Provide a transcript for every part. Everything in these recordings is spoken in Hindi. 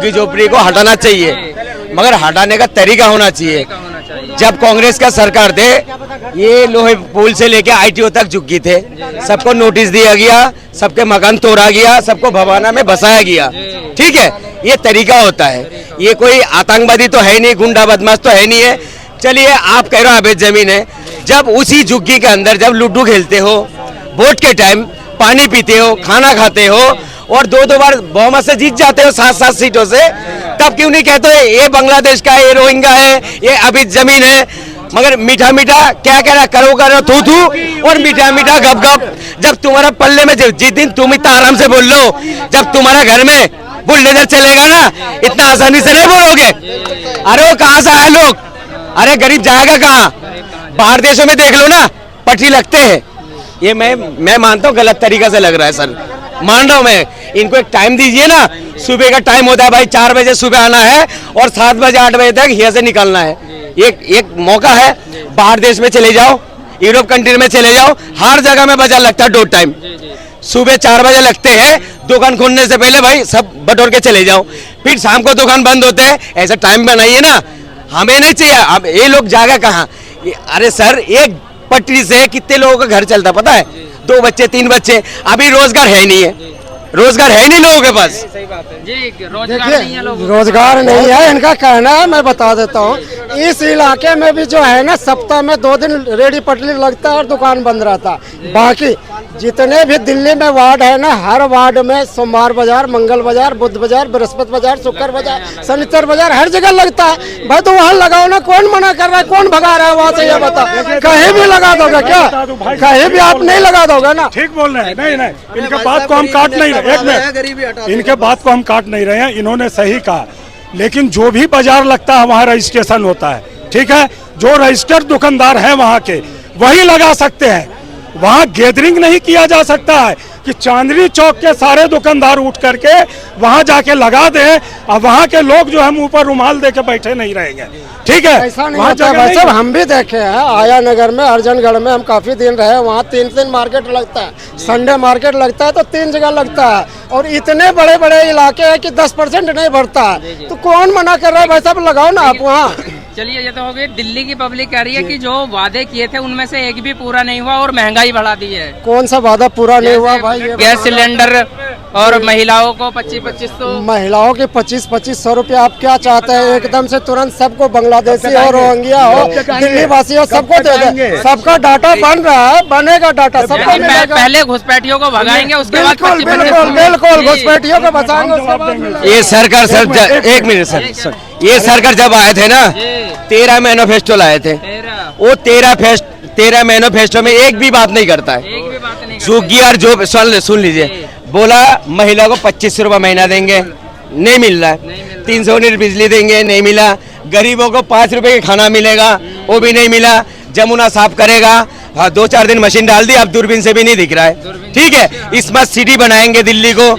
झोपड़ी को हटाना चाहिए, मगर हटाने का तरीका होना चाहिए। जब कांग्रेस का सरकार थे, ये लोहे पुल से लेके ITO तक झुग्गी थे, सबको नोटिस दिया गया, सबके मकान तोड़ा गया, सबको भवाना में बसाया गया। ठीक है, ये तरीका होता है। ये कोई आतंकवादी तो है नहीं, गुंडा बदमाश तो है नहीं है। चलिए, आप कह रहे हो अवैध जमीन है। जब उसी झुग्गी के अंदर जब लूडो खेलते हो, वोट के टाइम पानी पीते हो, खाना खाते हो और दो बार बहुमत से जीत जाते हो 7-7 सीटों से, तब क्यों नहीं कहते ये बांग्लादेश का है, ये रोहिंग्या है, ये अवैध जमीन है? मगर मीठा मीठा क्या कह रहा, करो थू थू और मीठा मीठा गप गप। जब तुम्हारा पल्ले में जिस दिन तुम इतना आराम से बोल लो, जब तुम्हारा घर में बुलडोजर चलेगा ना, इतना आसानी से नहीं बोलोगे। अरे वो कहाँ से आए लोग? अरे गरीब जाएगा कहाँ? बाहर देशों में देख लो ना, पटरी लगते हैं। ये मैं मानता हूँ गलत तरीका से लग रहा है सर, मान रहा हूँ मैं। इनको एक टाइम दीजिए ना, सुबह का टाइम होता है भाई, 4 बजे सुबह आना है और 7 बजे 8 बजे तक यहाँ से निकलना है। एक मौका है, बाहर देश में चले जाओ, यूरोप कंट्री में चले जाओ, हर जगह में बाजार लगता है 2 टाइम। सुबह 4 बजे लगते हैं, दुकान खोलने से पहले भाई सब बटोर के चले जाओ, फिर शाम को दुकान बंद होते हैं। ऐसा टाइम बनाइए ना, हमें नहीं चाहिए। अब ये लोग जाएगा कहाँ? अरे सर, एक पटरी से कितने लोगों का घर चलता पता है? 2 बच्चे 3 बच्चे। अभी रोजगार है नहीं है, रोजगार है नहीं लोगों के पास। सही बात है जी, रोजगार नहीं है लोगों को। रोजगार नहीं है, इनका कहना है। मैं बता देता हूँ, इस इलाके में भी जो है ना, सप्ताह में 2 दिन रेडी पटरी लगता है और दुकान बंद रहता है। बाकी जितने भी दिल्ली में वार्ड है ना, हर वार्ड में सोमवार बाजार, मंगल बाजार, बुध बाजार, बृहस्पति बाजार, शुक्र बाजार, शनिचर बाजार हर जगह लगता है। भाई तो वहाँ लगाओ ना, कौन मना कर रहा है? कौन भगा रहा है वहाँ से? ये बता, कहीं भी लगा दोगे क्या? कहीं भी आप नहीं लगा दोगे ना? ठीक बोल रहे हैं। नहीं, इनके बात को हम काट नहीं रहे, एक मिनट, इनके बात को हम काट नहीं रहे हैं। इन्होंने सही कहा, लेकिन जो भी बाजार लगता है वहाँ रजिस्ट्रेशन होता है। ठीक है, जो रजिस्टर्ड दुकानदार है वहाँ के, वही लगा सकते हैं। वहाँ गैदरिंग नहीं किया जा सकता है कि चांदनी चौक के सारे दुकानदार उठ करके वहाँ जाके लगा दे और वहाँ के लोग जो है मुंह पर रुमाल दे के बैठे नहीं रहेंगे। ठीक है, ऐसा नहीं होता भाई साहब, हम भी देखे हैं। आया नगर में, अर्जनगढ़ में हम काफी दिन रहे, वहाँ 3 मार्केट लगता है, संडे मार्केट लगता है तो 3 जगह लगता है। और इतने बड़े बड़े इलाके हैं कि 10% नहीं भरता है, तो कौन मना कर रहा है? भाई साहब लगाओ ना आप वहाँ। चलिए, ये तो हो गई। दिल्ली की पब्लिक कह रही है कि जो वादे किए थे उनमें से एक भी पूरा नहीं हुआ और महंगाई बढ़ा दी है। कौन सा वादा पूरा नहीं हुआ भाई? गैस सिलेंडर और महिलाओं को 2500 महिलाओं के 2500 रुपया। आप क्या चाहते हैं? एकदम से तुरंत सबको, बांग्लादेशी हो, रोहिंग्या हो, दिल्ली वासी हो, सबको दे दे। सबका डाटा बन रहा है, बनेगा डाटा सबको मिलेगा। पहले घुसपैठियों को भगाएंगे, उसके बाद बिल्कुल घुसपैठियों को बचाएंगे। ये सरकार सर, एक मिनट सर, ये सरकार जब आए थे ना, 13 मैनिफेस्टो लाए थे। वो 13 मैनिफेस्टो में एक भी बात नहीं करता है। झुग्गी और जो सुन लीजिए, बोला महिला को 2500 रुपये महीना देंगे, नहीं मिल रहा है। 300 यूनिट बिजली देंगे, नहीं मिला। गरीबों को 5 रुपए का खाना मिलेगा, वो भी नहीं मिला। जमुना साफ करेगा, हाँ 2-4 दिन मशीन डाल दी, अब दूरबीन से भी नहीं दिख रहा है। ठीक है, स्मार्ट सिटी बनाएंगे दिल्ली को।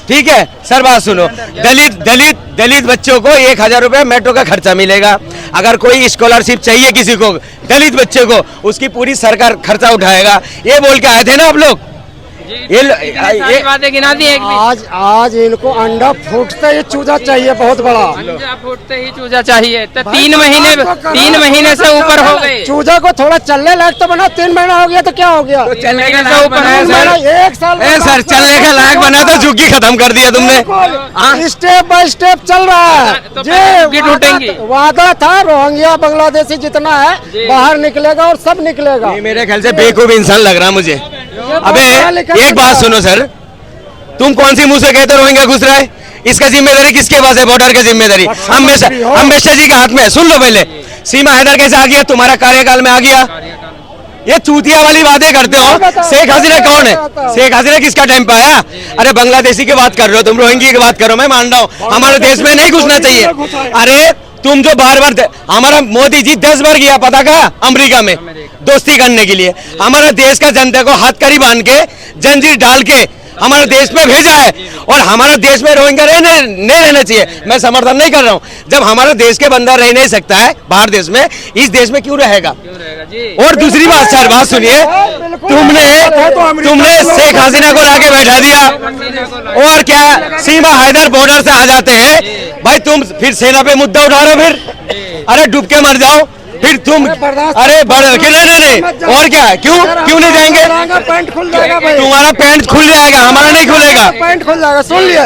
ठीक है सर, बात सुनो, दलित बच्चों को 1000 रुपये मेट्रो का खर्चा मिलेगा। अगर कोई स्कॉलरशिप चाहिए किसी को, दलित बच्चे को, उसकी पूरी सरकार खर्चा उठाएगा। ये बोल के आए थे ना आप लोग। ये बातें गिना दी एक भी। आज इनको अंडा फूटते ही चूजा चाहिए, बहुत बड़ा अंडा फूटते ही चूजा चाहिए। तो 3 महीने से ऊपर हो गए। चूजा को थोड़ा चलने लायक तो बना, 3 महीना हो गया तो क्या हो गया? चलने के लायक बना सर, 1 साल सर चलने के लायक बना तो झुग्गी खत्म कर दिया तुमने। स्टेप बाय स्टेप चल रहा है झुग्गी टूटेंगी। वादा था रोहिंग्या बांग्लादेशी जितना है बाहर निकलेगा और सब निकलेगा। मेरे ख्याल से बेवकूफ इंसान लग रहा मुझे। अबे एक बात सुनो सर, तुम कौन सी मुंह से कहते रोहिंग्या घुस रहा है? इसका जिम्मेदारी किसके पास है? बॉर्डर की जिम्मेदारी अम्बेडकर जी के हाथ में। सुन लो पहले, सीमा हैदर कैसे आ गया? तुम्हारा कार्यकाल में आ गया। ये चूतिया वाली बातें करते हो। शेख हसीना कौन है? शेख हसीना किसका टाइम पे आया? अरे बांग्लादेशी की बात कर रहे हो तुम, रोहिंग्या की बात करो, मैं मान रहा हूँ हमारे देश में नहीं घुसना चाहिए। अरे तुम जो बार हमारा मोदी जी 10 बार गया पता कहा? अमेरिका में दोस्ती करने के लिए। हमारा देश का जनता को हथकड़ी बांध के, जंजीर डाल के हमारे देश में भेजा है और हमारे देश में रोहिंग्या नहीं रहना चाहिए। मैं समर्थन नहीं कर रहा हूँ। जब हमारे देश के बंदा रह नहीं सकता है बाहर देश में, इस देश में क्यों रहेगा? और दूसरी बात सर, बात सुनिए, तुमने शेख हसीना को लाके बैठा दिया और क्या सीमा हैदर बॉर्डर से आ जाते हैं भाई, तुम फिर सेना पे मुद्दा उठा रहे हो, फिर अरे डूब के मर जाओ फिर तुम, अरे नहीं और क्या, क्यों नहीं जाएंगे? पैंट खुल जाएगा भाई, तुम्हारा पैंट खुल जाएगा, हमारा नहीं खुलेगा। पैंट खुल जाएगा, सुन लिया।